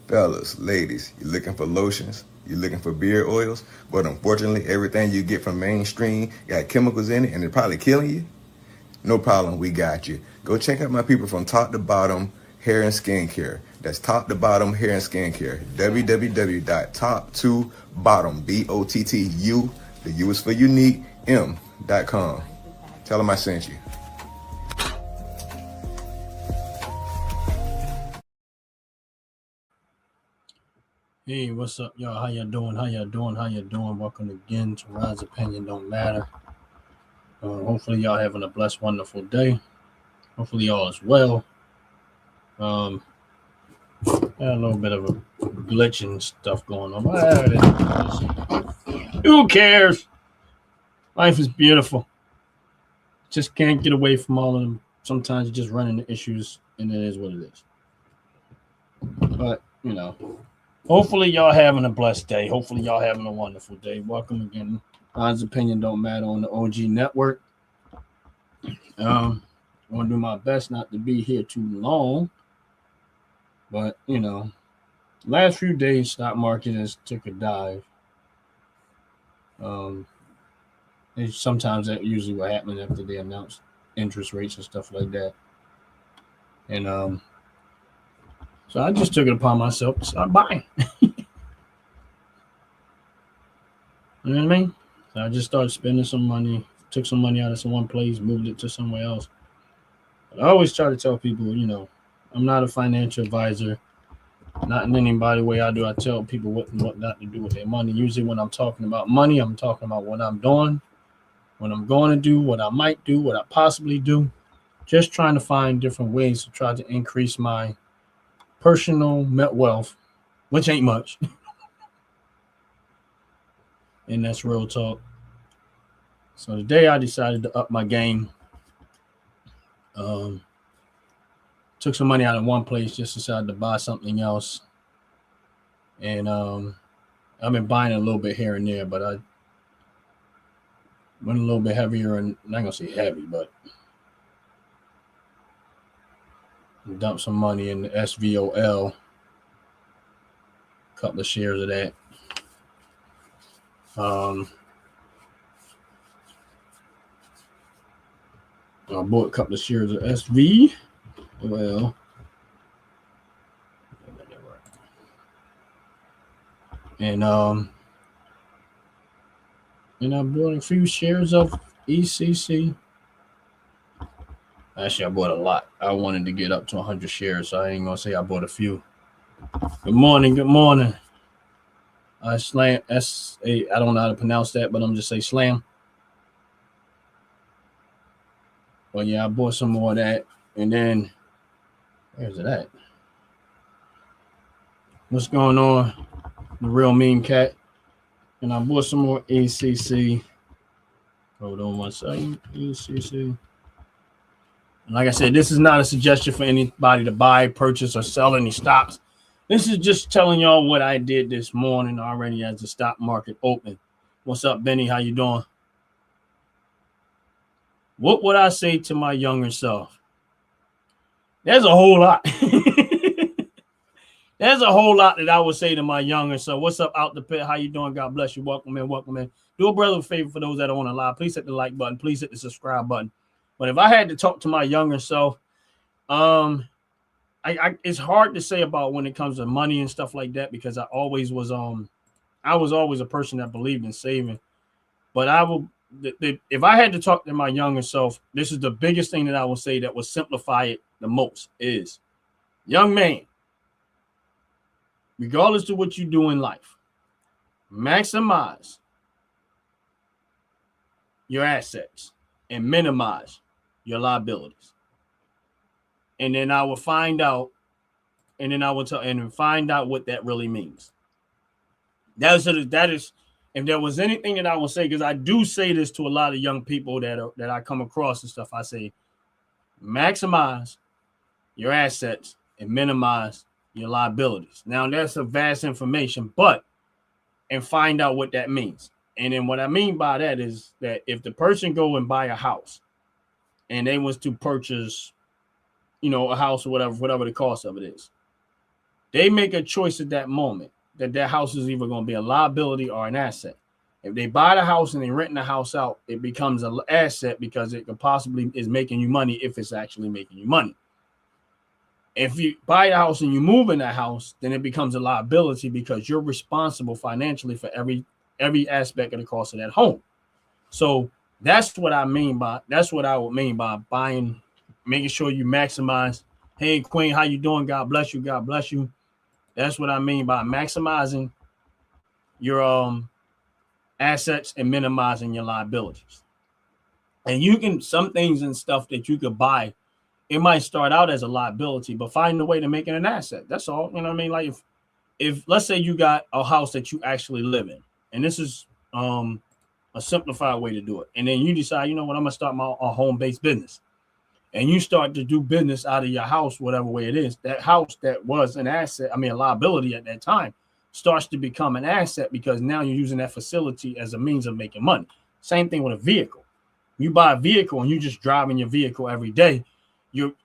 Fellas, ladies, you looking for lotions? You looking for beard oils? But unfortunately, everything you get from mainstream got chemicals in it and they're probably killing you? No problem, we got you. Go check out my people from Top to Bottom Hair and Skincare. That's Top to Bottom Hair and Skincare. www.top2bottom, BOTTU, the U is for unique, M.com. Tell them I sent you. Hey, what's up, y'all? How y'all doing? How y'all doing? How y'all doing? Welcome again to Ron's Opinion Don't Matter. Hopefully, y'all having a blessed, wonderful day. Hopefully, y'all is well. Um, Had a little bit of a glitch and stuff going on. Who cares? Life is beautiful. Just can't get away from all of them. Sometimes you just run into issues, and it is what it is. But, hopefully y'all having a blessed day. Hopefully y'all having a wonderful day. Welcome again. Ron's Opinion Don't Matter on the OG Network. I'm going to do my best not to be here too long. But, last few days, stock market has took a dive. Sometimes that usually what happens after they announce interest rates and stuff like that. And so I just took it upon myself to start buying. You know what I mean? So I just started spending some money, took some money out of some one place, moved it to somewhere else. But I always try to tell people, I'm not a financial advisor. Not in anybody way I do. I tell people what and what not to do with their money. Usually when I'm talking about money, I'm talking about what I'm doing, what I'm going to do, what I might do, what I possibly do. Just trying to find different ways to try to increase my personal net wealth, which ain't much. And that's real talk. So today I decided to up my game. Took some money out of one place, just decided to buy something else. And I've been buying a little bit here and there, but I went a little bit heavier, and I'm not going to say heavy, but dumped some money in the SVOL. A couple of shares of that. I bought a couple of shares of SV. Well, and I bought a few shares of ECC. Actually, I bought a lot. I wanted to get up to 100 shares, so I ain't gonna say I bought a few. Good morning. Good morning. Slam S-A. I don't know how to pronounce that, but I'm just say Slam. But yeah, I bought some more of that, and then where's it at? What's going on? The real mean cat. And I bought some more ACC. Hold on one second. ACC. And like I said, this is not a suggestion for anybody to buy, purchase, or sell any stocks. This is just telling y'all what I did this morning already as the stock market opened. What's up, Benny? How you doing? What would I say to my younger self? There's a whole lot. There's a whole lot that I would say to my younger self. What's up, out the pit? How you doing? God bless you. Welcome in. Welcome in. Do a brother a favor for those that are on the live. Please hit the like button. Please hit the subscribe button. But if I had to talk to my younger self, it's hard to say about when it comes to money and stuff like that, because I was always a person that believed in saving. But if I had to talk to my younger self, this is the biggest thing that I would say that would simplify it the most is, young man, regardless of what you do in life, maximize your assets and minimize your liabilities. And then I will find out, and then I will tell, and find out what that really means. That is, if there was anything that I will say, because I do say this to a lot of young people that I come across and stuff, I say, maximize your assets and minimize your liabilities. Now, that's a vast information, and find out what that means. And then what I mean by that is that if the person go and buy a house and they was to purchase, a house or whatever the cost of it is, they make a choice at that moment that their house is either going to be a liability or an asset. If they buy the house and they rent the house out, it becomes an asset because it could possibly is making you money if it's actually making you money. If you buy a house and you move in that house, then it becomes a liability because you're responsible financially for every aspect of the cost of that home. So that's what I would mean by buying, making sure you maximize. Hey, Queen, how you doing? God bless you. God bless you. That's what I mean by maximizing your assets and minimizing your liabilities. And you can, some things and stuff that you could buy, it might start out as a liability, but find a way to make it an asset. That's all. You know what I mean? Like if let's say you got a house that you actually live in, and this is a simplified way to do it, and then you decide, you know what, I'm gonna start my home-based business, and you start to do business out of your house, whatever way it is. That house that was an asset, a liability at that time, starts to become an asset because now you're using that facility as a means of making money. Same thing with a vehicle. You buy a vehicle and you just driving your vehicle every day,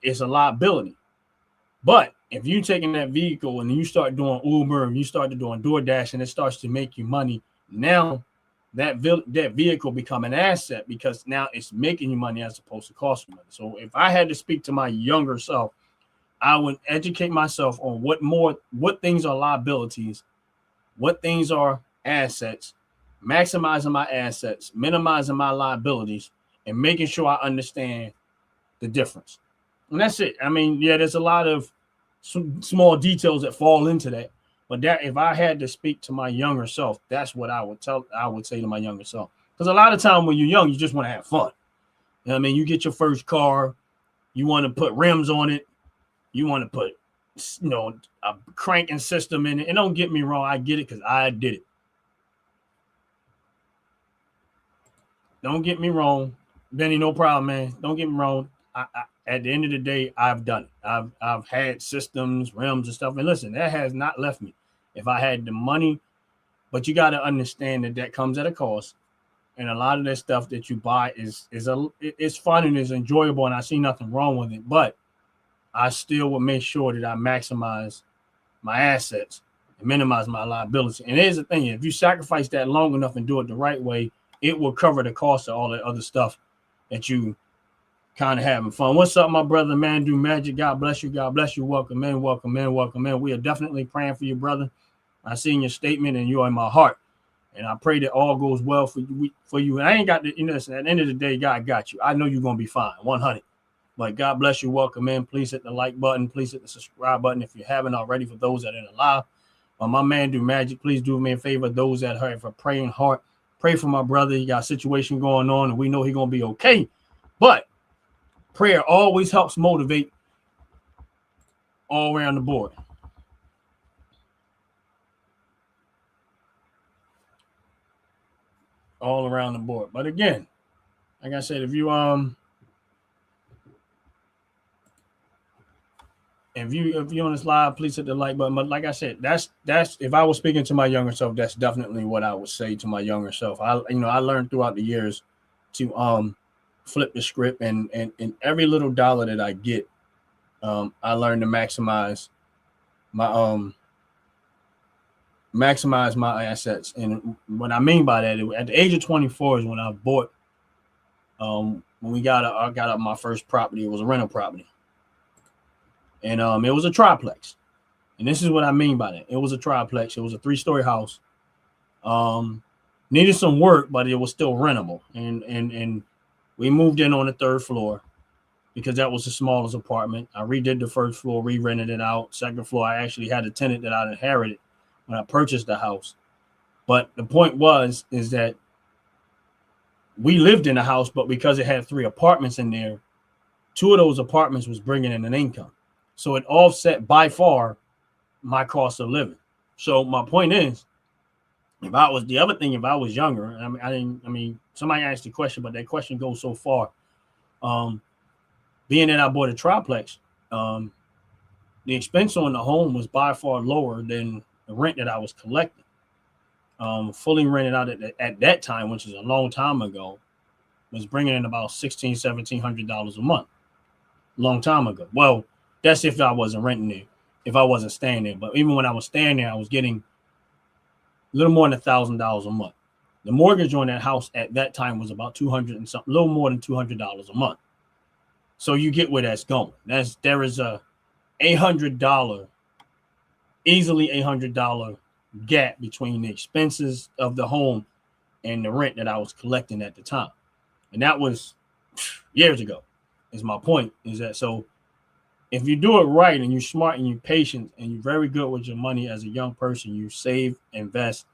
it's a liability. But if you're taking that vehicle and you start doing Uber and you start doing DoorDash and it starts to make you money, now that vehicle become an asset because now it's making you money as opposed to costing money. So if I had to speak to my younger self, I would educate myself on what things are liabilities, what things are assets, maximizing my assets, minimizing my liabilities, and making sure I understand the difference. And that's it. There's a lot of small details that fall into that. But that, if I had to speak to my younger self, that's what I would say to my younger self. Because a lot of time when you're young, you just want to have fun. You know what I mean? You get your first car, you want to put rims on it, you want to put, a cranking system in it. And don't get me wrong, I get it because I did it. Don't get me wrong, Benny, no problem, man. Don't get me wrong. At the end of the day, I've done it. I've had systems, rims, and stuff. And listen, that has not left me. If I had the money, but you got to understand that comes at a cost. And a lot of that stuff that you buy is fun and is enjoyable, and I see nothing wrong with it. But I still will make sure that I maximize my assets and minimize my liability. And here's the thing: if you sacrifice that long enough and do it the right way, it will cover the cost of all that other stuff that you kind of having fun. What's up, my brother, man? Do Magic. God bless you. God bless you. Welcome in. Welcome in. Welcome in. We are definitely praying for you, brother. I seen your statement, and you're in my heart. And I pray that all goes well for you. And I ain't got the, at the end of the day, God got you. I know you're gonna be fine. 100. But God bless you. Welcome in. Please hit the like button. Please hit the subscribe button if you haven't already. For those that are in the live, my man Do Magic, please do me a favor. Those that have a praying heart, pray for my brother. He got a situation going on, and we know he's gonna be okay. But prayer always helps motivate all around the board. All around the board. But again, like I said, if you're on this live, please hit the like button. But like I said, that's if I was speaking to my younger self, that's definitely what I would say to my younger self. I learned throughout the years to flip the script, and every little dollar that I get, I learned to maximize my assets. And what I mean by that, at the age of 24 is when I bought, when I got up my first property. It was a rental property, and it was a triplex. And this is what I mean by that. It was a triplex. It was a 3-story house. Needed some work, but it was still rentable. And we moved in on the 3rd floor because that was the smallest apartment. I redid the 1st floor, re-rented it out. 2nd floor, I actually had a tenant that I inherited when I purchased the house. But the point is that we lived in a house, but because it had 3 apartments in there, 2 of those apartments was bringing in an income. So it offset by far my cost of living. So my point is, if I was younger, somebody asked the question, but that question goes so far. Being that I bought a triplex, the expense on the home was by far lower than the rent that I was collecting. Fully rented out at that time, which is a long time ago, was bringing in about $1,600, $1,700 a month. Long time ago. Well, that's if I wasn't renting it. if I wasn't staying there. But even when I was staying there, I was getting a little more than $1,000 a month. The mortgage on that house at that time was about 200 and something, a little more than $200 a month. So you get where that's going. There is a $800, easily $800 gap between the expenses of the home and the rent that I was collecting at the time. And that was years ago, is my point. Is that so if you do it right and you're smart and you're patient and you're very good with your money as a young person, you save, invest.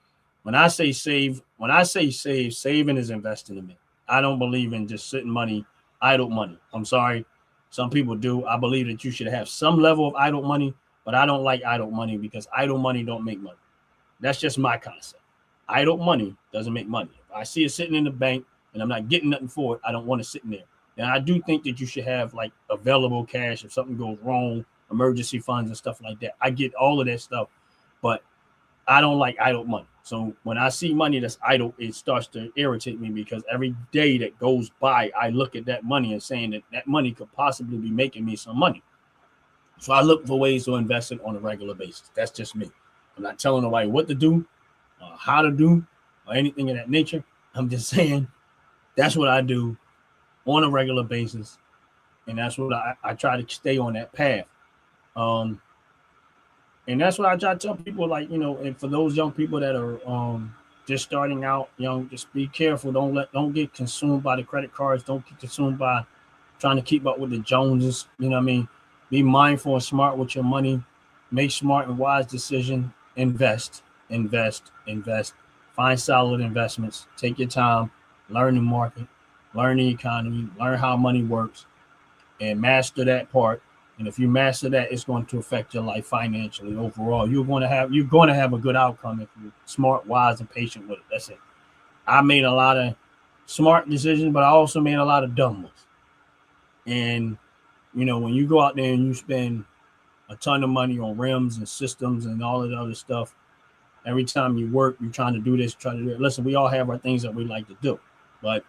When I say save, saving is investing in me. I don't believe in just sitting money, idle money. I'm sorry. Some people do. I believe that you should have some level of idle money, but I don't like idle money because idle money don't make money. That's just my concept. Idle money doesn't make money. If I see it sitting in the bank and I'm not getting nothing for it, I don't want it sitting there. And I do think that you should have like available cash if something goes wrong, emergency funds and stuff like that. I get all of that stuff, but I don't like idle money. So when I see money that's idle, it starts to irritate me because every day that goes by, I look at that money and saying that that money could possibly be making me some money. So I look for ways to invest it on a regular basis. That's just me. I'm not telling nobody what to do, how to do, or anything of that nature. I'm just saying that's what I do on a regular basis. And that's what I try to stay on that path. And that's what I try to tell people, like, and for those young people that are just starting out young, just be careful. Don't get consumed by the credit cards. Don't get consumed by trying to keep up with the Joneses. You know what I mean? Be mindful and smart with your money. Make smart and wise decisions. Invest. Find solid investments. Take your time. Learn the market. Learn the economy. Learn how money works. And master that part. And if you master that, it's going to affect your life financially overall. You're going to have a good outcome if you're smart, wise, and patient with it. That's it. I made a lot of smart decisions, but I also made a lot of dumb ones. And when you go out there and you spend a ton of money on rims and systems and all of the other stuff, every time you work, you're trying to do this, try to do it. Listen, we all have our things that we like to do, but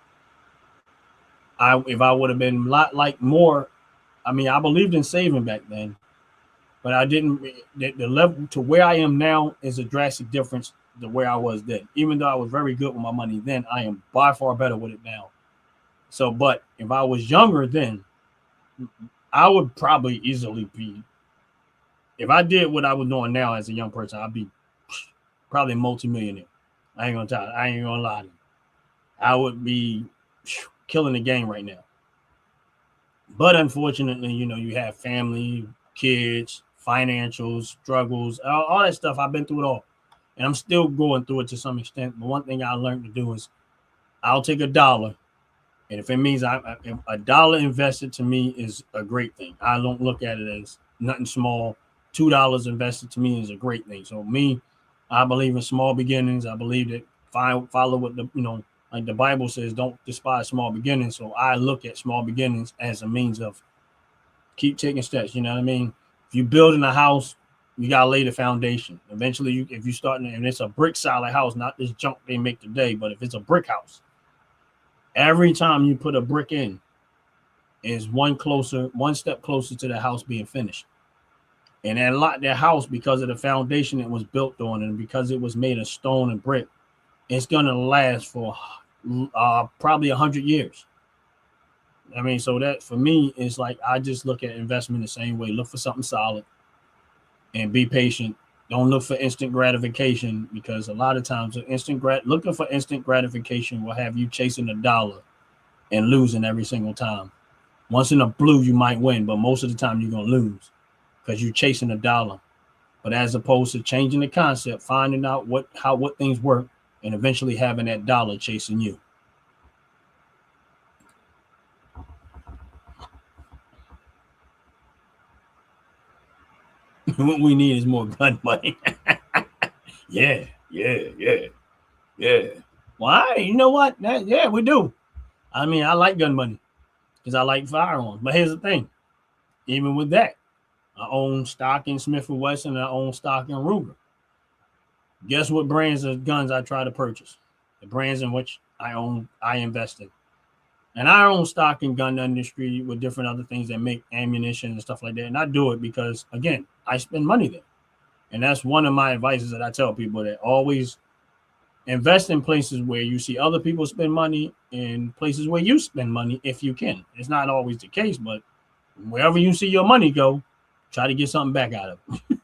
if I would have been a lot more. I mean, I believed in saving back then, but I didn't. The level to where I am now is a drastic difference to where I was then. Even though I was very good with my money then, I am by far better with it now. So, but if I was younger then, I would probably easily be. If I did what I was doing now as a young person, I'd be probably a multimillionaire. I ain't gonna lie to you. I would be killing the game right now. But unfortunately, you have family, kids, financials, struggles, all that stuff. I've been through it all. And I'm still going through it to some extent. But one thing I learned to do is I'll take $1. And if it means if $1 invested to me is a great thing. I don't look at it as nothing small. $2 invested to me is a great thing. So I believe in small beginnings. I believe that follow what like the Bible says, don't despise small beginnings. So I look at small beginnings as a means of keep taking steps. You know what I mean? If you're building a house, you got to lay the foundation. Eventually, if you start, and it's a brick solid house, not this junk they make today, but if it's a brick house, every time you put a brick in is one step closer to the house being finished. And that house, because of the foundation it was built on and because it was made of stone and brick, it's going to last for probably 100 years. I mean, so that for me is like, I just look at investment the same way. Look for something solid and be patient. Don't look for instant gratification, because a lot of times looking for instant gratification will have you chasing $1 and losing every single time. Once in a blue, you might win, but most of the time you're going to lose because you're chasing $1. But as opposed to changing the concept, finding out what things work, and eventually having that $1 chasing you. What we need is more gun money. Yeah. Why? You know what? Yeah, we do. I mean, I like gun money because I like firearms. But here's the thing. Even with that, I own stock in Smith & Wesson and I own stock in Ruger. Guess what brands of guns I try to purchase? The brands in which I invest in. And I own stock in gun industry with different other things that make ammunition and stuff like that. And I do it because, again, I spend money there. And that's one of my advices that I tell people, that always invest in places where you see other people spend money, and places where you spend money if you can. It's not always the case, but wherever you see your money go, try to get something back out of it.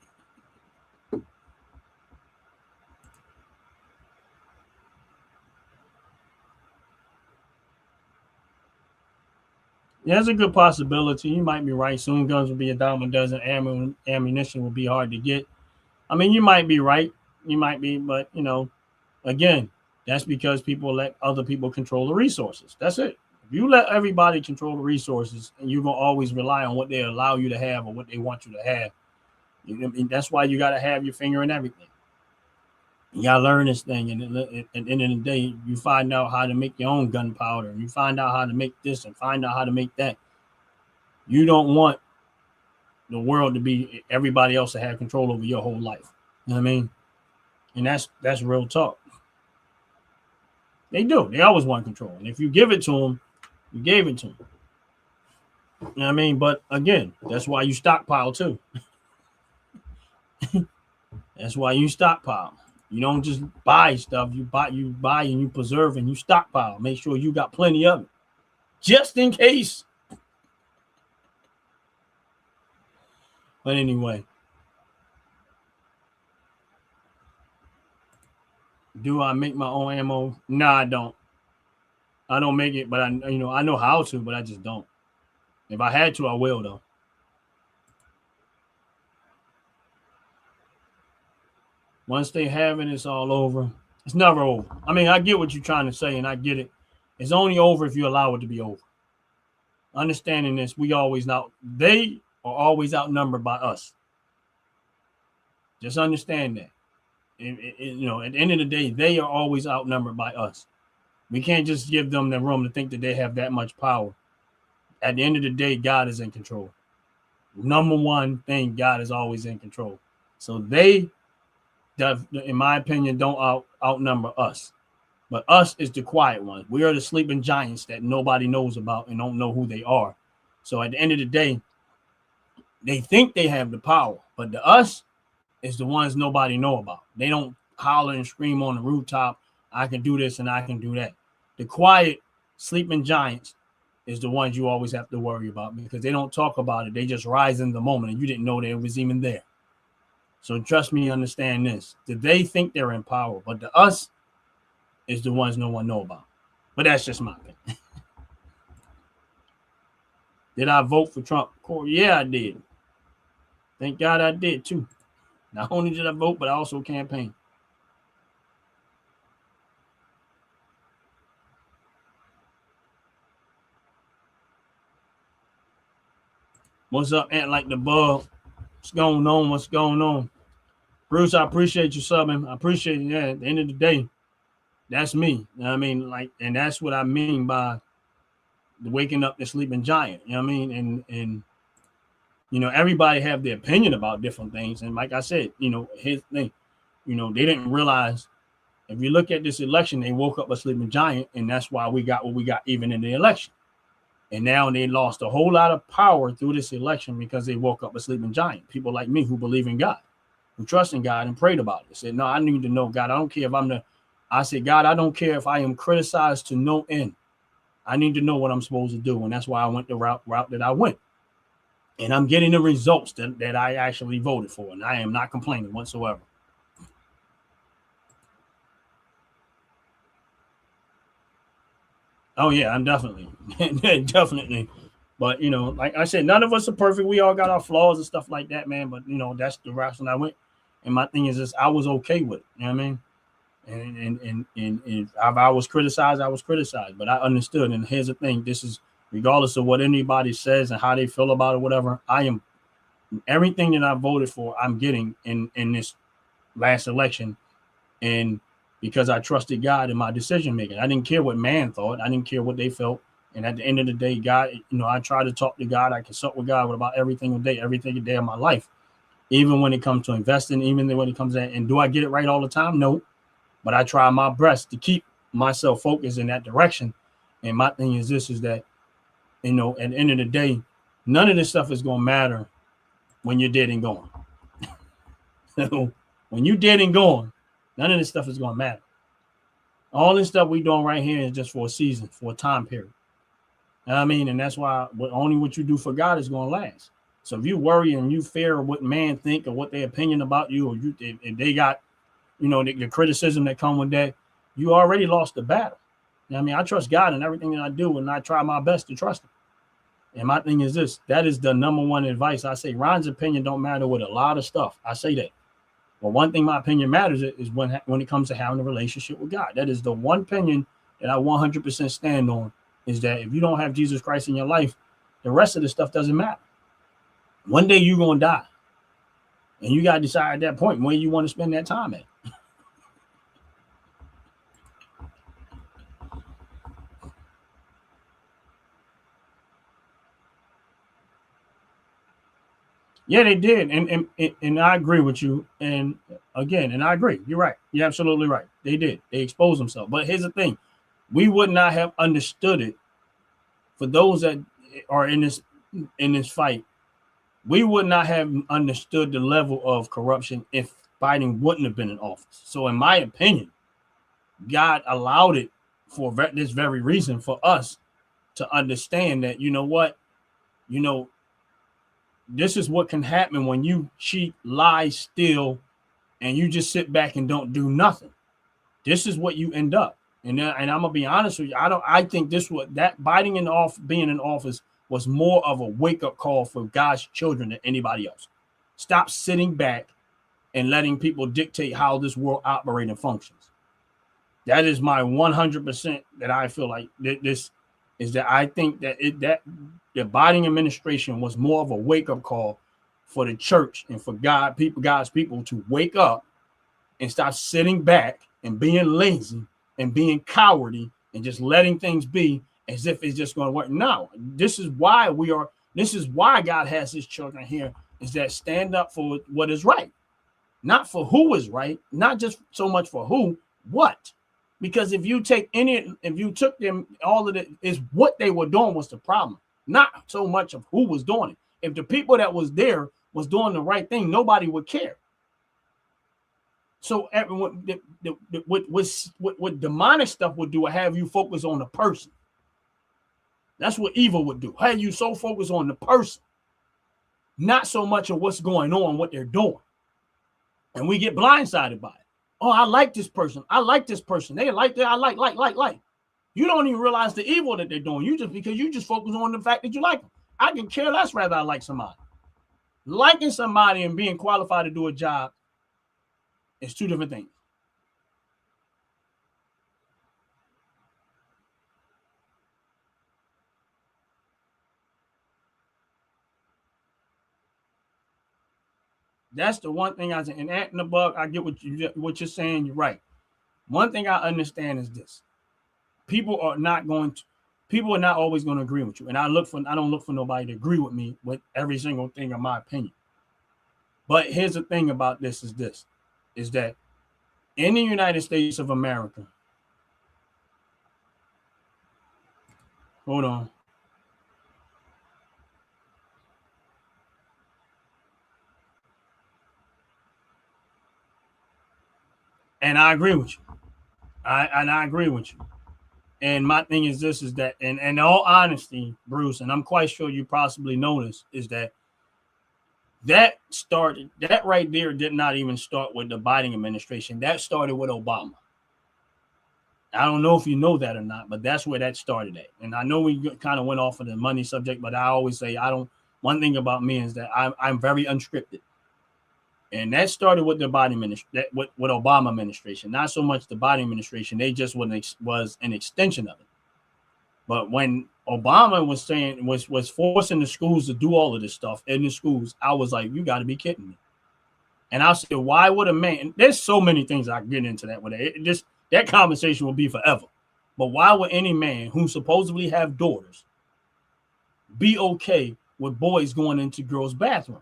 Yeah, there's a good possibility. You might be right. Soon guns will be a dime a dozen. Ammunition will be hard to get. I mean, you might be right. You might be, but again, that's because people let other people control the resources. That's it. If you let everybody control the resources, and you're gonna always rely on what they allow you to have or what they want you to have, that's why you got to have your finger in everything. You gotta learn this thing, and at the end of the day, you find out how to make your own gunpowder, and you find out how to make this, and find out how to make that. You don't want the world to be everybody else to have control over your whole life. You know what I mean? And that's real talk. They do. They always want control, and if you give it to them, you gave it to them. You know what I mean? But again, that's why you stockpile too. That's why you stockpile. You don't just buy stuff. You buy and you preserve and you stockpile. Make sure you got plenty of it, just in case. But anyway, do I make my own ammo? No, I don't. I don't make it, but I know how to, but I just don't. If I had to, I will though. Once they have it, it's all over. It's never over. I mean, I get what you're trying to say, and I get it. It's only over if you allow it to be over. Understanding this, they are always outnumbered by us. Just understand that. At the end of the day, they are always outnumbered by us. We can't just give them the room to think that they have that much power. At the end of the day, God is in control. Number one thing, God is always in control. So they, in my opinion, don't outnumber us. But us is the quiet ones. We are the sleeping giants that nobody knows about and don't know who they are. So at the end of the day, they think they have the power, but the us is the ones nobody know about. They don't holler and scream on the rooftop, I can do this and I can do that. The quiet sleeping giants is the ones you always have to worry about, because they don't talk about it. They just rise in the moment, and you didn't know they was even there. So trust me, understand this. They think they're in power, but the us is the ones no one know about. But that's just my opinion. Did I vote for Trump? Yeah, I did. Thank God I did too. Not only did I vote, but I also campaigned. What's up, Ant Like the Bug? What's going on? What's going on? Bruce, I appreciate you subbing. I appreciate it. Yeah, at the end of the day, that's me. You know what I mean? And that's what I mean by the waking up the sleeping giant. You know what I mean? And everybody have their opinion about different things. And like I said, his thing, they didn't realize, if you look at this election, they woke up a sleeping giant, and that's why we got what we got even in the election. And now they lost a whole lot of power through this election because they woke up a sleeping giant. People like me who believe in God, who trust in God and prayed about it. Said, no, I need to know God. I don't care if I said, God, I don't care if I am criticized to no end. I need to know what I'm supposed to do. And that's why I went the route that I went. And I'm getting the results that I actually voted for. And I am not complaining whatsoever. Oh, yeah, I'm definitely. But, like I said, none of us are perfect. We all got our flaws and stuff like that, man. But, that's the route I went. And my thing is this, I was okay with it. You know what I mean? And if I was criticized, I was criticized. But I understood. And here's the thing. This is regardless of what anybody says and how they feel about it, whatever. I am everything that I voted for, I'm getting in this last election. And because I trusted God in my decision making. I didn't care what man thought. I didn't care what they felt. And at the end of the day, God, I try to talk to God. I consult with God about every single day of my life, even when it comes to investing, even when it comes to, and do I get it right all the time? No, but I try my best to keep myself focused in that direction. And my thing is this, is that, you know, at the end of the day, none of this stuff is going to matter when you're dead and gone. So when you're dead and gone, none of this stuff is going to matter. All this stuff we doing right here is just for a season, for a time period. You know what I mean? And that's why only what you do for God is going to last. So if you worry and you fear what man think or what their opinion about you, or if they got, you know, the criticism that come with that, you already lost the battle. You know what I mean? I trust God in everything that I do, and I try my best to trust him. And my thing is this, that is the number one advice I say. Ron's opinion don't matter with a lot of stuff. I say that. But one thing my opinion matters is when it comes to having a relationship with God. That is the one opinion that I 100% stand on, is that if you don't have Jesus Christ in your life, the rest of the stuff doesn't matter. One day you're going to die. And you got to decide at that point where you want to spend that time at. Yeah, they did, and I agree with you. And again, and I agree. You're right. You're absolutely right. They did. They exposed themselves. But here's the thing: we would not have understood it. For those that are in this fight, we would not have understood the level of corruption if Biden wouldn't have been in office. So, in my opinion, God allowed it for this very reason, for us to understand that, you know what, you know, this is what can happen when you cheat, lie, steal, and you just sit back and don't do nothing. This is what you end up. And I'm gonna be honest with you. I think that Biden being in office was more of a wake-up call for God's children than anybody else. Stop sitting back and letting people dictate how this world operates and functions. That is my 100% that I feel like this is, that I think that the Biden administration was more of a wake-up call for the church and for God's people to wake up and stop sitting back and being lazy and being cowardly and just letting things be as if it's just going to work. No, this is why God has his children here, is that stand up for what is right. Not for who is right, not just so much for who, what. Because if you took them, all of it is what they were doing was the problem, not so much of who was doing it. If the people that was there was doing the right thing, nobody would care. So everyone, what demonic stuff would do, have you focus on the person. That's what evil would do. Have you so focused on the person, not so much of what's going on, what they're doing. And we get blindsided by it. Oh, I like this person. I like this person. They like that. I like. You don't even realize the evil that they're doing. Because you just focus on the fact that you like them. I can care less whether I like somebody. Liking somebody and being qualified to do a job is two different things. That's the one thing I say. And at the bug, I get what you're saying. You're right. One thing I understand is this: people are not always going to agree with you. And I don't look for nobody to agree with me with every single thing of my opinion. But here's the thing about this: is that in the United States of America, hold on. And I agree with you. I agree with you. And my thing is this: is that, and in all honesty, Bruce, and I'm quite sure you possibly noticed, is that right there did not even start with the Biden administration. That started with Obama. I don't know if you know that or not, but that's where that started at. And I know we kind of went off of the money subject, but I always say one thing about me is that I'm very unscripted. And that started with the Biden administration, with Obama administration, not so much the Biden administration. They just was an extension of it. But when Obama was forcing the schools to do all of this stuff in the schools, I was like, you got to be kidding me. And I said, why would a man? There's so many things I get into that with it. That conversation will be forever. But why would any man who supposedly have daughters be okay with boys going into girls' bathroom?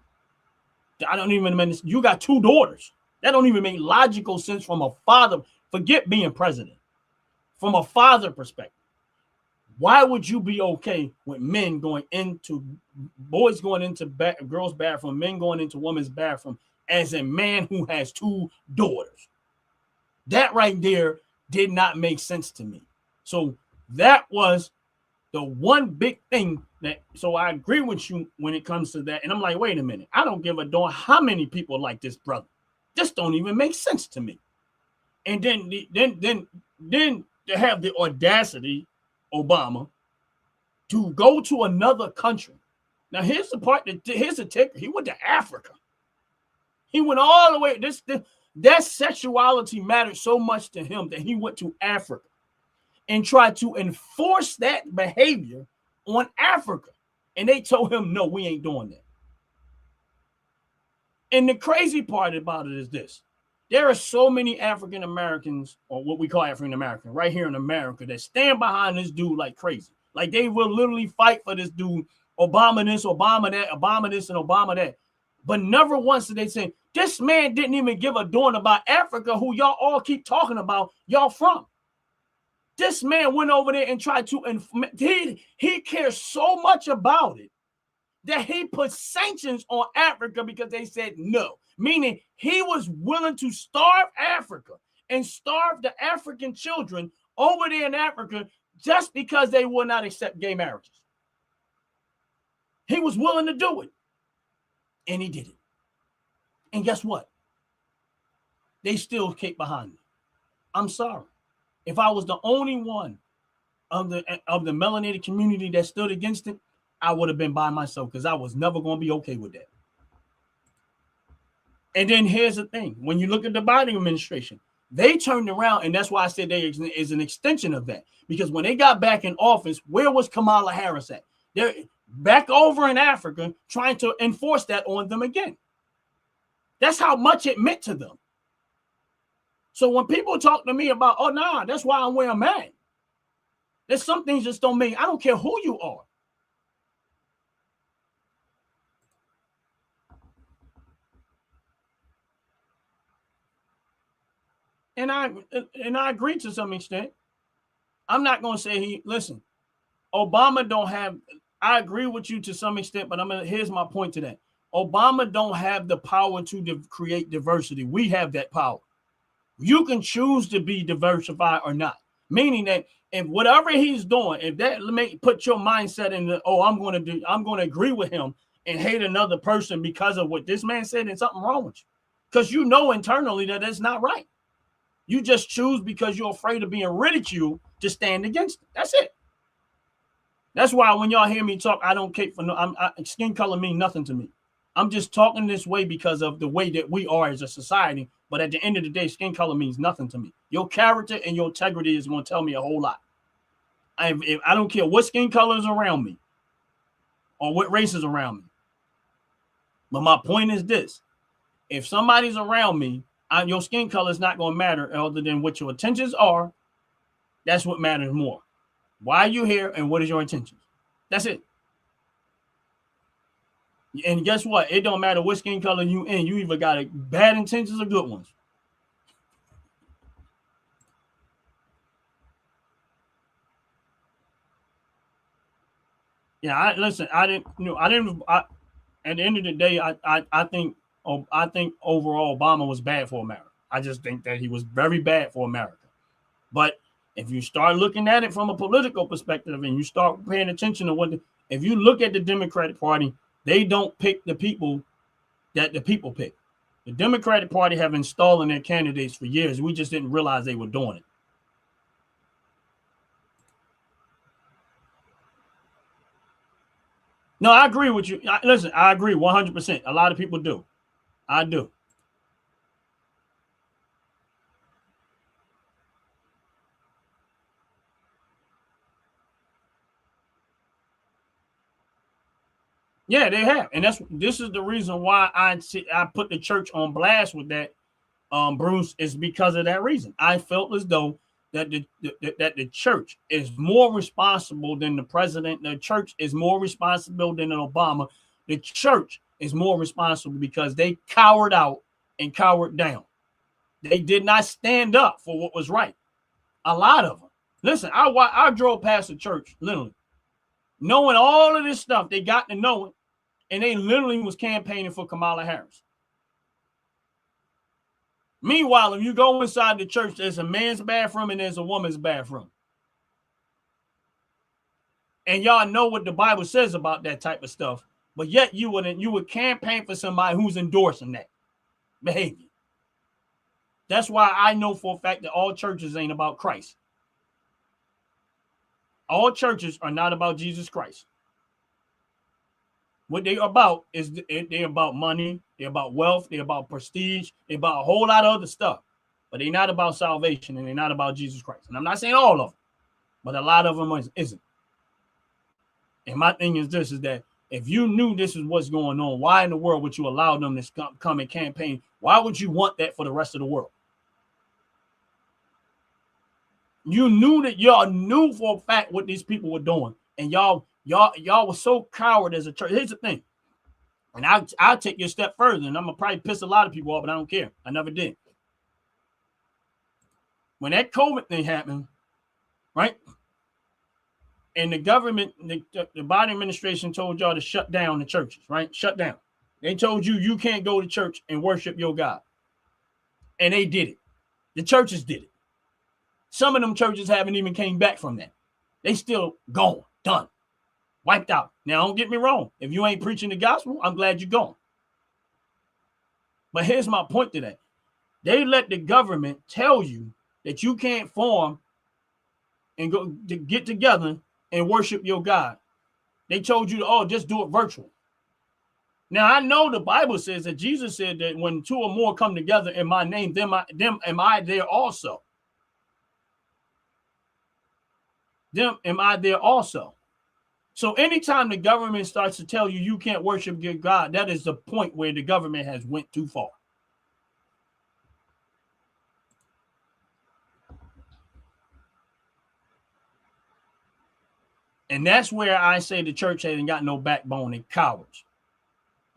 I don't even, you got two daughters. That don't even make logical sense from a father. Forget being president. From a father perspective. Why would you be okay with men going into boys going into girls' bathroom, men going into women's bathroom as a man who has 2 daughters? That right there did not make sense to me. So that was the one big thing that, so I agree with you when it comes to that. And I'm like, wait a minute, I don't give a darn how many people like this brother. This don't even make sense to me. And then to have the audacity, Obama, to go to another country. Now here's the part here's the ticker. He went to Africa. He went all the way. That sexuality mattered so much to him that he went to Africa and tried to enforce that behavior on Africa. And they told him, no, we ain't doing that. And the crazy part about it is this. There are so many African Americans, or what we call African American, right here in America, that stand behind this dude like crazy. Like they will literally fight for this dude, Obama this, Obama that, Obama this, and Obama that. But never once did they say, this man didn't even give a darn about Africa, who y'all all keep talking about, y'all from. This man went over there and tried to, he cares so much about it that he put sanctions on Africa because they said no. Meaning he was willing to starve Africa and starve the African children over there in Africa just because they would not accept gay marriages. He was willing to do it. And he did it. And guess what? They still keep behind me. I'm sorry. If I was the only one of the melanated community that stood against it, I would have been by myself because I was never going to be okay with that. And then here's the thing. When you look at the Biden administration, they turned around, and that's why I said they is an extension of that. Because when they got back in office, where was Kamala Harris at? They're back over in Africa trying to enforce that on them again. That's how much it meant to them. So when people talk to me about, oh, nah, that's why I'm where I'm at. There's some things just don't mean, I don't care who you are. And I agree to some extent. I'm not going to say listen, Obama don't have, I agree with you to some extent, but here's my point to that. Obama don't have the power to create diversity. We have that power. You can choose to be diversified or not. Meaning that if whatever he's doing, if that put your mindset in the, oh, I'm going to agree with him and hate another person because of what this man said, and something wrong with you. Because you know internally that it's not right. You just choose because you're afraid of being ridiculed to stand against it. That's it. That's why when y'all hear me talk, I don't care for skin color mean nothing to me. I'm just talking this way because of the way that we are as a society. But at the end of the day, skin color means nothing to me. Your character and your integrity is going to tell me a whole lot. I don't care what skin color is around me or what race is around me. But my point is this. If somebody's around me, your skin color is not going to matter other than what your intentions are. That's what matters more. Why are you here and what is your intentions? That's it. And guess what? It don't matter what skin color you in. You either got bad intentions or good ones. Yeah, at the end of the day, I think overall Obama was bad for America. I just think that he was very bad for America. But if you start looking at it from a political perspective and you start paying attention to if you look at the Democratic Party, they don't pick the people that the people pick. The Democratic Party have installed in their candidates for years. We just didn't realize they were doing it. No, I agree with you. Listen, I agree 100%. A lot of people do. I do. Yeah, they have, and this is the reason why I put the church on blast with that. Bruce, is because of that reason. I felt as though that the church is more responsible than the president. The church is more responsible than Obama. The church is more responsible because they cowered out and cowered down. They did not stand up for what was right. A lot of them. Listen, I drove past the church, literally, knowing all of this stuff. They got to know it, and they literally was campaigning for Kamala Harris. Meanwhile, if you go inside the church, there's a man's bathroom and there's a woman's bathroom. And y'all know what the Bible says about that type of stuff, but yet you would campaign for somebody who's endorsing that behavior. That's why I know for a fact that all churches ain't about Christ. All churches are not about Jesus Christ. What they are about is they're about money, they're about wealth, they're about prestige, they're about a whole lot of other stuff. But they're not about salvation and they're not about Jesus Christ. And I'm not saying all of them, but a lot of them isn't. And my thing is this, is that if you knew this is what's going on, why in the world would you allow them to come and campaign? Why would you want that for the rest of the world? You knew that y'all knew for a fact what these people were doing. And y'all were so coward as a church. Here's the thing. And I'll take you a step further, and I'm going to probably piss a lot of people off, but I don't care. I never did. When that COVID thing happened, right? And the government, the Biden administration told y'all to shut down the churches, right? Shut down. They told you can't go to church and worship your God. And they did it. The churches did it. Some of them churches haven't even came back from that. They still gone, done, wiped out. Now, don't get me wrong. If you ain't preaching the gospel, I'm glad you're gone. But here's my point to that. They let the government tell you that you can't form and go to get together and worship your God. They told you, just do it virtual. Now, I know the Bible says that Jesus said that when two or more come together in my name, them am I there also. Them am I there also. So anytime the government starts to tell you you can't worship your God, that is the point where the government has went too far. And that's where I say the church hasn't got no backbone and cowards.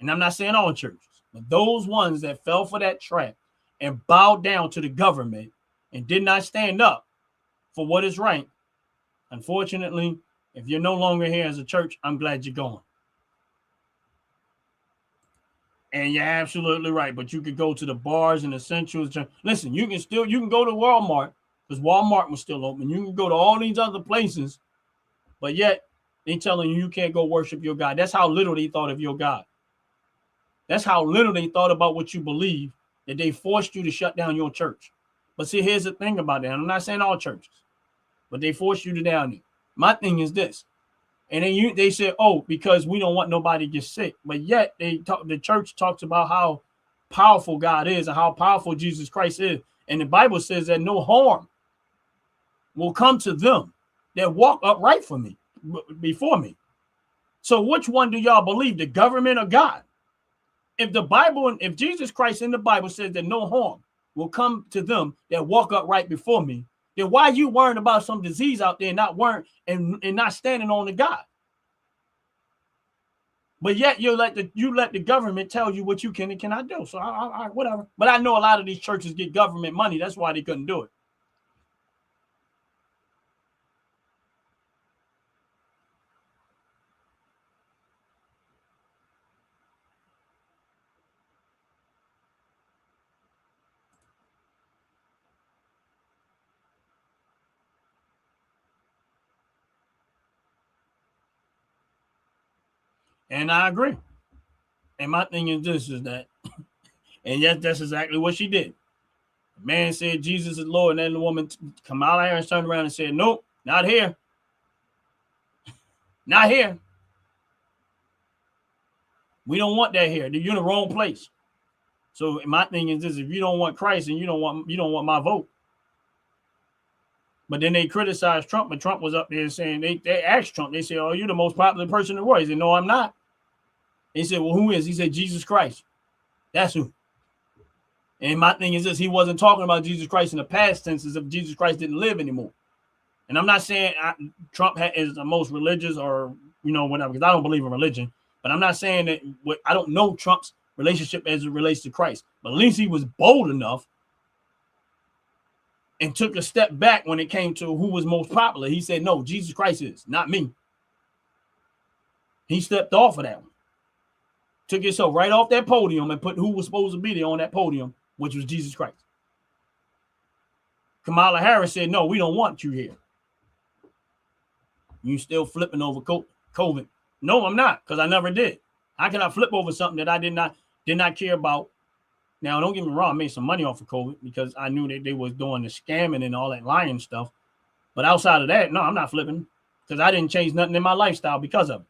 And I'm not saying all churches, but those ones that fell for that trap and bowed down to the government and did not stand up for what is right. Unfortunately, if you're no longer here as a church, I'm glad you're gone. And you're absolutely right. But you could go to the bars and essentials. Listen, you can go to Walmart because Walmart was still open. You can go to all these other places. But yet, they telling you can't go worship your God. That's how little they thought of your God. That's how little they thought about what you believe, that they forced you to shut down your church. But see, here's the thing about that. I'm not saying all churches, but they forced you to down it. My thing is this. And then they said, because we don't want nobody to get sick. But yet, the church talks about how powerful God is and how powerful Jesus Christ is. And the Bible says that no harm will come to them that walk upright for me, before me. So which one do y'all believe, the government or God? If Jesus Christ in the Bible says that no harm will come to them that walk upright before me, then why are you worrying about some disease out there and not standing on the God? But yet you let the government tell you what you can and cannot do. So I whatever. But I know a lot of these churches get government money. That's why they couldn't do it. And I agree. And my thing is this, is that, and yes, that's exactly what she did. The man said Jesus is Lord, and then the woman, Kamala Harris, turned around and said, nope, not here. Not here. We don't want that here. You're in the wrong place. So my thing is this, if you don't want Christ and you don't want my vote. But then they criticized Trump, but Trump was up there saying, they asked Trump, they said, you're the most popular person in the world. He said, no, I'm not. He said, well, who is? He said, Jesus Christ. That's who. And my thing is this, he wasn't talking about Jesus Christ in the past tense as if Jesus Christ didn't live anymore. And I'm not saying Trump is the most religious or, whatever, because I don't believe in religion. But I'm not saying that I don't know Trump's relationship as it relates to Christ. But at least he was bold enough and took a step back when it came to who was most popular. He said, no, Jesus Christ is, not me. He stepped off of that one. Took himself right off that podium and put who was supposed to be there on that podium, which was Jesus Christ. Kamala Harris said, no, we don't want you here. You still flipping over COVID. No, I'm not, because I never did. How can I flip over something that I did not care about? Now, don't get me wrong, I made some money off of COVID because I knew that they was doing the scamming and all that lying stuff. But outside of that, no, I'm not flipping because I didn't change nothing in my lifestyle because of it.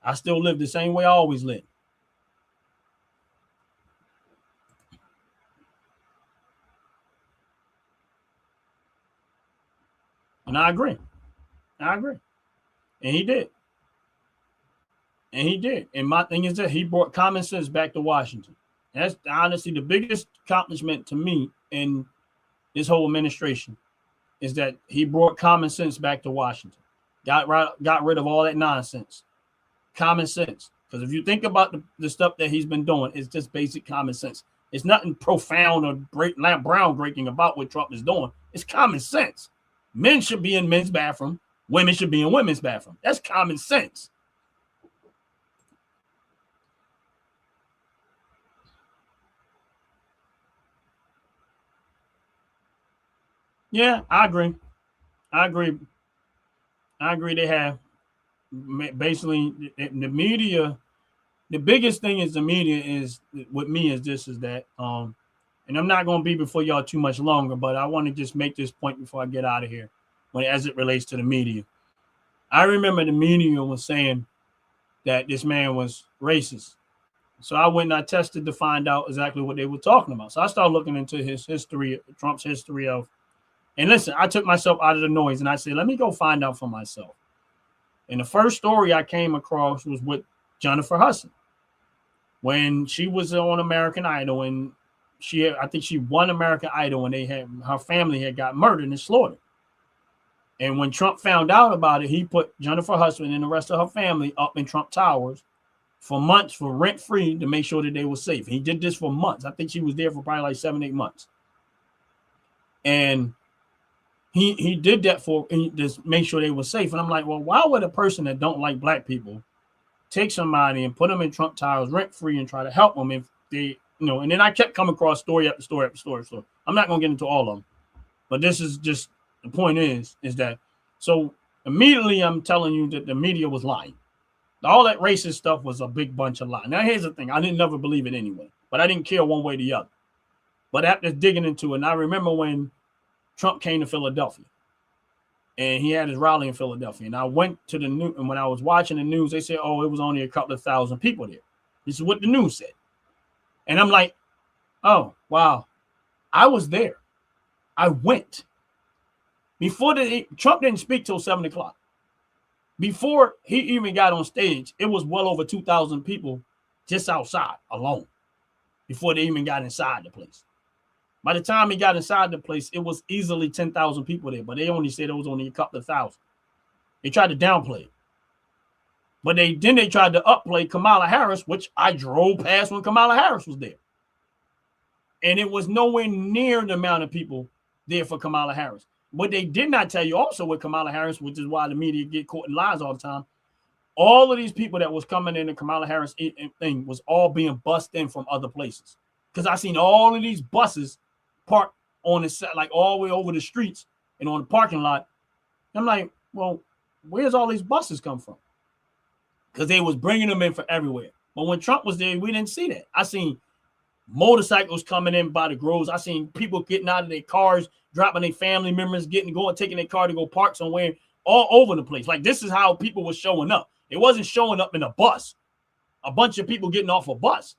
I still live the same way I always lived. And I agree. And he did. And my thing is that he brought common sense back to Washington. That's honestly the biggest accomplishment to me in this whole administration is that he brought common sense back to Washington. Got rid of all that nonsense. Common sense. Because if you think about the stuff that he's been doing, it's just basic common sense. It's nothing profound or groundbreaking about what Trump is doing. It's common sense. Men should be in men's bathroom. Women should be in women's bathroom. That's common sense. Yeah, I agree. They have basically the media. The biggest thing is the media is with me is that and I'm not going to be before y'all too much longer, but I want to just make this point before I get out of here as it relates to the media. I remember the media was saying that this man was racist. So I went and I tested to find out exactly what they were talking about. So I started looking into his history, Trump's history of, and listen, I took myself out of the noise and I said, let me go find out for myself. And the first story I came across was with Jennifer Hudson. When she was on American Idol and I think she won American Idol and her family had got murdered and slaughtered. And when Trump found out about it, he put Jennifer Hudson and the rest of her family up in Trump Towers for months for rent-free to make sure that they were safe. He did this for months. I think she was there for probably like 7-8 months. And he did that for just make sure they were safe. And I'm like, well, why would a person that don't like black people take somebody and put them in Trump Towers rent-free and try to help them if they, and then I kept coming across story after story after story. So I'm not going to get into all of them. But this is just, the point is that, so immediately I'm telling you that the media was lying. All that racist stuff was a big bunch of lies. Now, here's the thing. I didn't never believe it anyway, but I didn't care one way or the other. But after digging into it, and I remember when Trump came to Philadelphia and he had his rally in Philadelphia. And I went to the news, and when I was watching the news, they said, oh, it was only a couple of thousand people there. This is what the news said. And I'm like, oh, wow. I was there. I went. Trump didn't speak till 7 o'clock. Before he even got on stage, it was well over 2,000 people just outside alone before they even got inside the place. By the time he got inside the place, it was easily 10,000 people there, but they only said it was only a couple of thousand. They tried to downplay it. But they tried to upplay Kamala Harris, which I drove past when Kamala Harris was there. And it was nowhere near the amount of people there for Kamala Harris. What they did not tell you also with Kamala Harris, which is why the media get caught in lies all the time, all of these people that was coming in the Kamala Harris thing was all being bussed in from other places. Because I seen all of these buses parked on the set, like all the way over the streets and on the parking lot. I'm like, well, where's all these buses come from? Because they was bringing them in from everywhere. But when Trump was there, we didn't see that. I seen motorcycles coming in by the groves. I seen people getting out of their cars, dropping their family members, taking their car to go park somewhere, all over the place. Like, this is how people were showing up. It wasn't showing up in a bus, a bunch of people getting off a bus.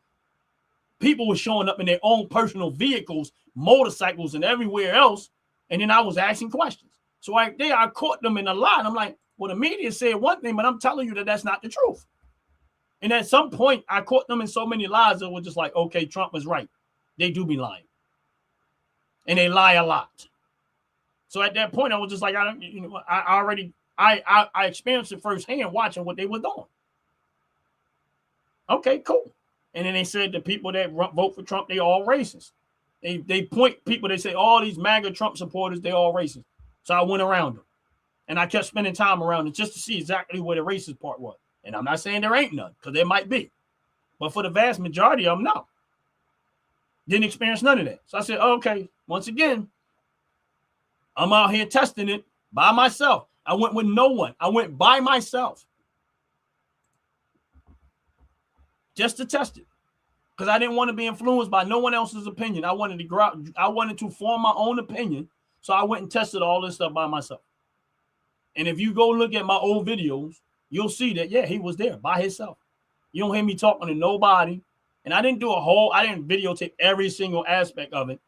People were showing up in their own personal vehicles, motorcycles, and everywhere else. And then I was asking questions. So I caught them in a lie. And I'm like, well, the media said one thing, but I'm telling you that that's not the truth. And at some point, I caught them in so many lies that were just like, okay, Trump was right. They do be lying. And they lie a lot. So at that point, I was just like, I experienced it firsthand watching what they were doing. Okay, cool. And then they said the people that vote for Trump, they all racist. They point people, they say, all these MAGA Trump supporters, they all racist. So I went around them. And I kept spending time around it just to see exactly where the racist part was. And I'm not saying there ain't none, because there might be. But for the vast majority of them, no. Didn't experience none of that. So I said, okay, once again, I'm out here testing it by myself. I went with no one. I went by myself. Just to test it. Because I didn't want to be influenced by no one else's opinion. I wanted to grow out, I wanted to form my own opinion. So I went and tested all this stuff by myself. And if you go look at my old videos, you'll see that, yeah, he was there by himself. You don't hear me talking to nobody. And I didn't videotape every single aspect of it.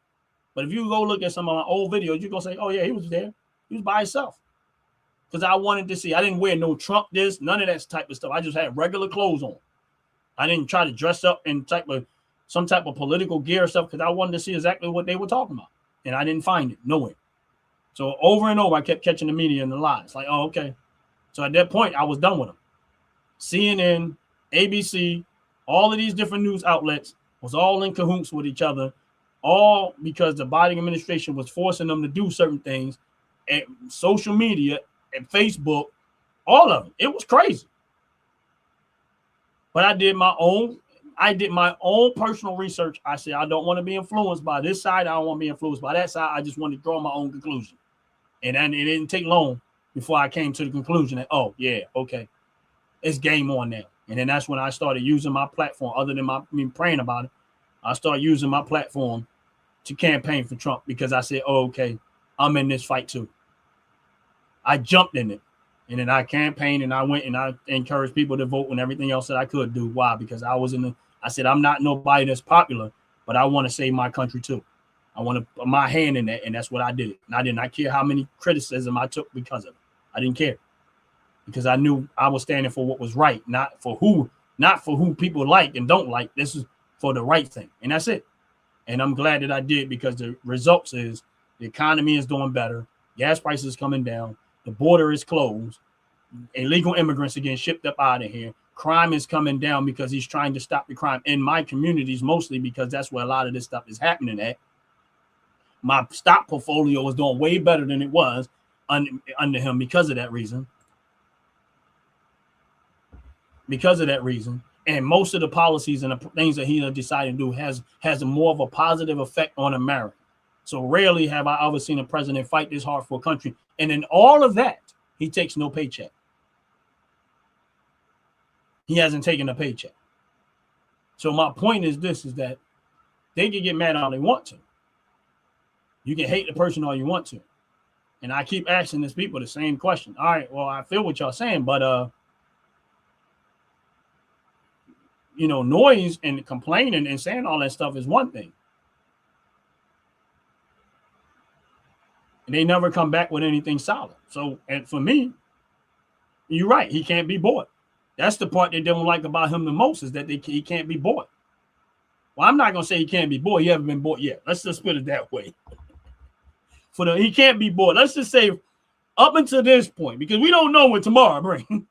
But if you go look at some of my old videos, you're going to say, oh, yeah, he was there. He was by himself. Because I wanted to see. I didn't wear no Trump this, none of that type of stuff. I just had regular clothes on. I didn't try to dress up in some type of political gear or stuff because I wanted to see exactly what they were talking about. And I didn't find it nowhere. So over and over, I kept catching the media in the lies. Like, oh, okay. So at that point, I was done with them. CNN, ABC, all of these different news outlets was all in cahoots with each other, all because the Biden administration was forcing them to do certain things, and social media and Facebook, all of it. It was crazy. But I did my own personal research. I said, I don't want to be influenced by this side. I don't want to be influenced by that side. I just wanted to draw my own conclusion. And then it didn't take long before I came to the conclusion that, oh, yeah, okay, it's game on now. And then that's when I started using my platform, other than me praying about it. I started using my platform to campaign for Trump because I said, oh, okay, I'm in this fight too. I jumped in it. And then I campaigned and I went and I encouraged people to vote and everything else that I could do. Why? Because I said, I'm not nobody that's popular, but I want to save my country too. I want to put my hand in that. And that's what I did. And I did not care how many criticism I took because of it. I didn't care because I knew I was standing for what was right, not for who people like and don't like. This is for the right thing. And that's it. And I'm glad that I did because the results is the economy is doing better. Gas prices coming down. The border is closed. Illegal immigrants are getting shipped up out of here. Crime is coming down because he's trying to stop the crime in my communities, mostly because that's where a lot of this stuff is happening at. My stock portfolio is doing way better than it was under him because of that reason. Because of that reason. And most of the policies and the things that he decided to do has more of a positive effect on America. So rarely have I ever seen a president fight this hard for a country. And in all of that, he takes no paycheck. He hasn't taken a paycheck. So my point is this, is that they can get mad all they want to. You can hate the person all you want to. And I keep asking these people the same question. All right, well, I feel what y'all saying, but noise and complaining and saying all that stuff is one thing. And they never come back with anything solid. So, and for me, you're right. He can't be bought. That's the part they don't like about him the most, is that he can't be bought. Well, I'm not going to say he can't be bought. He hasn't been bought yet. Let's just put it that way. He can't be bought. Let's just say up until this point, because we don't know what tomorrow brings.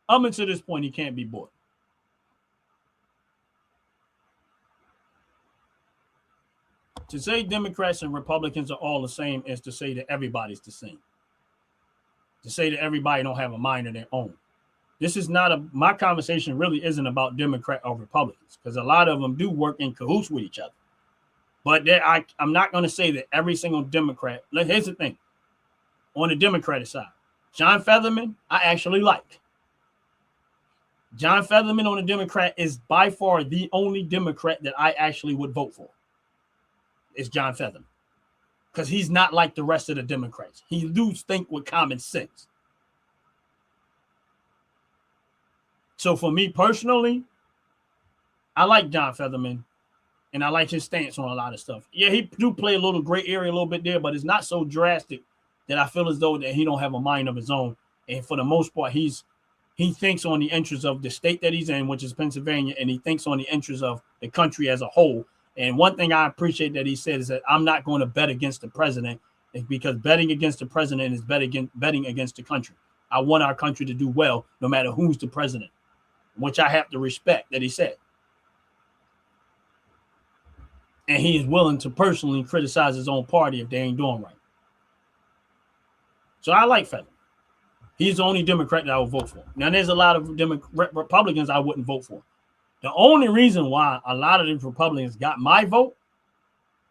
Up until this point, he can't be bought. To say Democrats and Republicans are all the same is to say that everybody's the same. To say that everybody don't have a mind of their own. This is not my conversation really isn't about Democrat or Republicans, because a lot of them do work in cahoots with each other. But I'm not going to say that every single Democrat. Here's the thing. On the Democratic side, John Fetterman, I actually like. John Fetterman on the Democrat is by far the only Democrat that I actually would vote for. It's John Fetterman. Because he's not like the rest of the Democrats. He does think with common sense. So for me personally, I like John Fetterman. And I like his stance on a lot of stuff. Yeah, he do play a little gray area a little bit there, but it's not so drastic that I feel as though that he don't have a mind of his own. And for the most part, he thinks on the interests of the state that he's in, which is Pennsylvania, and he thinks on the interests of the country as a whole. And one thing I appreciate that he said is that I'm not going to bet against the president, because betting against the president is betting against the country. I want our country to do well, no matter who's the president, which I have to respect that he said. And he is willing to personally criticize his own party if they ain't doing right. So I like Fetterman. He's the only Democrat that I would vote for. Now, there's a lot of Republicans I wouldn't vote for. The only reason why a lot of these Republicans got my vote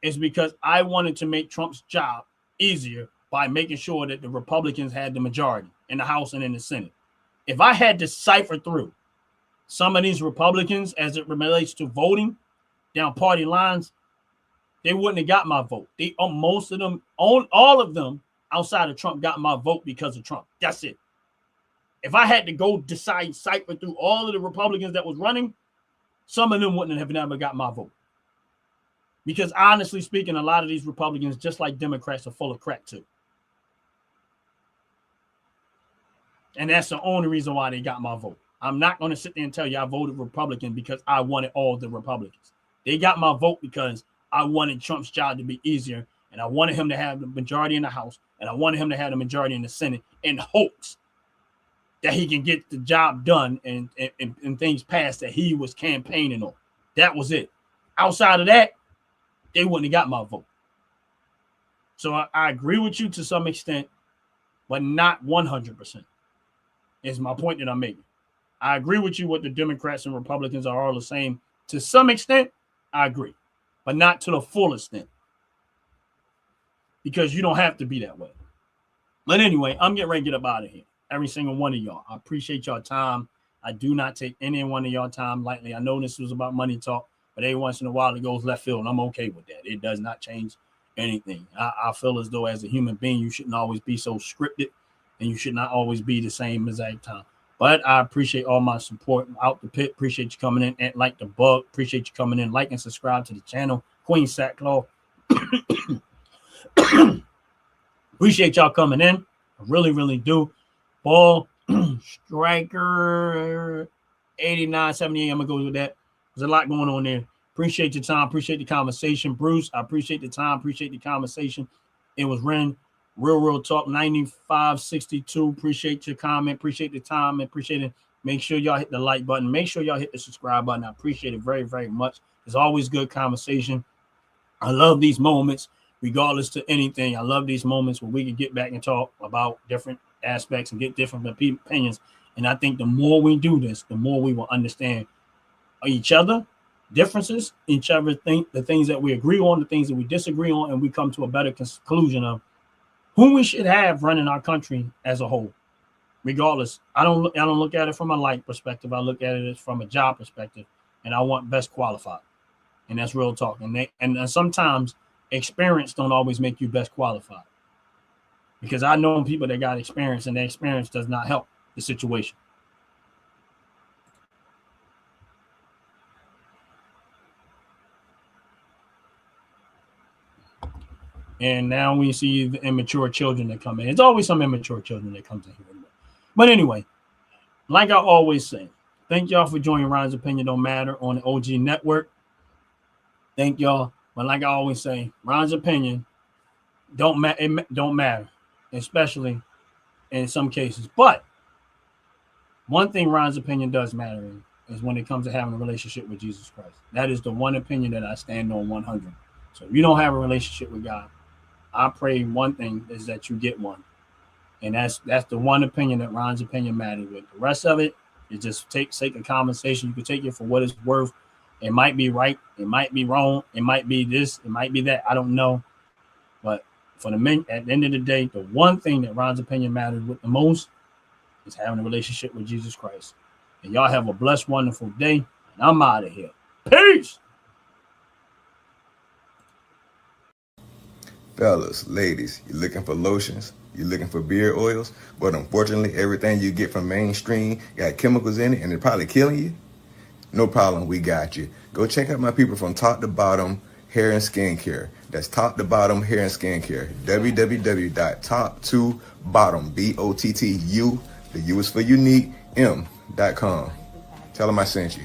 is because I wanted to make Trump's job easier by making sure that the Republicans had the majority in the House and in the Senate. If I had to cipher through some of these Republicans as it relates to voting down party lines, they wouldn't have got my vote. Most of them, all of them outside of Trump got my vote because of Trump. That's it. If I had to go cipher through all of the Republicans that was running, some of them wouldn't have never got my vote. Because honestly speaking, a lot of these Republicans, just like Democrats, are full of crap too. And that's the only reason why they got my vote. I'm not going to sit there and tell you I voted Republican because I wanted all the Republicans. They got my vote because I wanted Trump's job to be easier, and I wanted him to have the majority in the House, and I wanted him to have the majority in the Senate in hopes that he can get the job done and things passed that he was campaigning on. That was it. Outside of that, they wouldn't have got my vote. So I agree with you to some extent, but not 100%. Is my point that I'm making. I agree with you what the Democrats and Republicans are all the same. To some extent, I agree, but not to the full extent. Because you don't have to be that way. But anyway, I'm getting ready to get up out of here. Every single one of y'all. I appreciate y'all time. I do not take any one of y'all time lightly. I know this was about money talk, but every once in a while it goes left field, and I'm okay with that. It does not change anything. I feel as though as a human being, you shouldn't always be so scripted, and you should not always be the same exact time. But I appreciate all my support out the pit. Appreciate you coming in and like the bug. Appreciate you coming in, like and subscribe to the channel. Queen Sackclaw. Appreciate y'all coming in. I really, really do. Ball Striker 8978. I'm gonna go with that. There's a lot going on there. Appreciate your time. Appreciate the conversation, Bruce. I appreciate the time. Appreciate the conversation. It was Ren. Real talk 9562. Appreciate your comment. Appreciate the time. Appreciate it. Make sure y'all hit the like button. Make sure y'all hit the subscribe button. I appreciate it very, very much. There's always good conversation. I love these moments, regardless to anything. I love these moments where we can get back and talk about different aspects and get different opinions. And I think the more we do this, the more we will understand each other, differences, each other think the things that we agree on, the things that we disagree on, and we come to a better conclusion of who we should have running our country as a whole. Regardless, I don't look at it from a light perspective. I look at it from a job perspective, and I want best qualified. And that's real talk. And sometimes experience don't always make you best qualified. Because I know people that got experience, and their experience does not help the situation. And now we see the immature children that come in. There's always some immature children that comes in here. But anyway, like I always say, thank y'all for joining Ron's Opinion Don't Matter on the OG Network. Thank y'all. But like I always say, Ron's opinion don't matter, especially in some cases. But one thing Ron's opinion does matter is when it comes to having a relationship with Jesus Christ. That is the one opinion that I stand on 100. So if you don't have a relationship with God, I pray one thing is that you get one. And that's the one opinion that Ron's opinion matters with. The rest of it is just sake of conversation. You can take it for what it's worth. It might be right. It might be wrong. It might be this. It might be that. I don't know. But for at the end of the day, the one thing that Ron's opinion matters with the most is having a relationship with Jesus Christ. And y'all have a blessed, wonderful day. And I'm out of here. Peace. Fellas, ladies, you're looking for lotions, you're looking for beard oils, but unfortunately, everything you get from mainstream got chemicals in it and it's probably killing you? No problem, we got you. Go check out my people from Top to Bottom Hair and Skincare. That's Top to Bottom Hair and Skincare. www.top2bottom, BOTTU, the U is for unique, M.com. Tell them I sent you.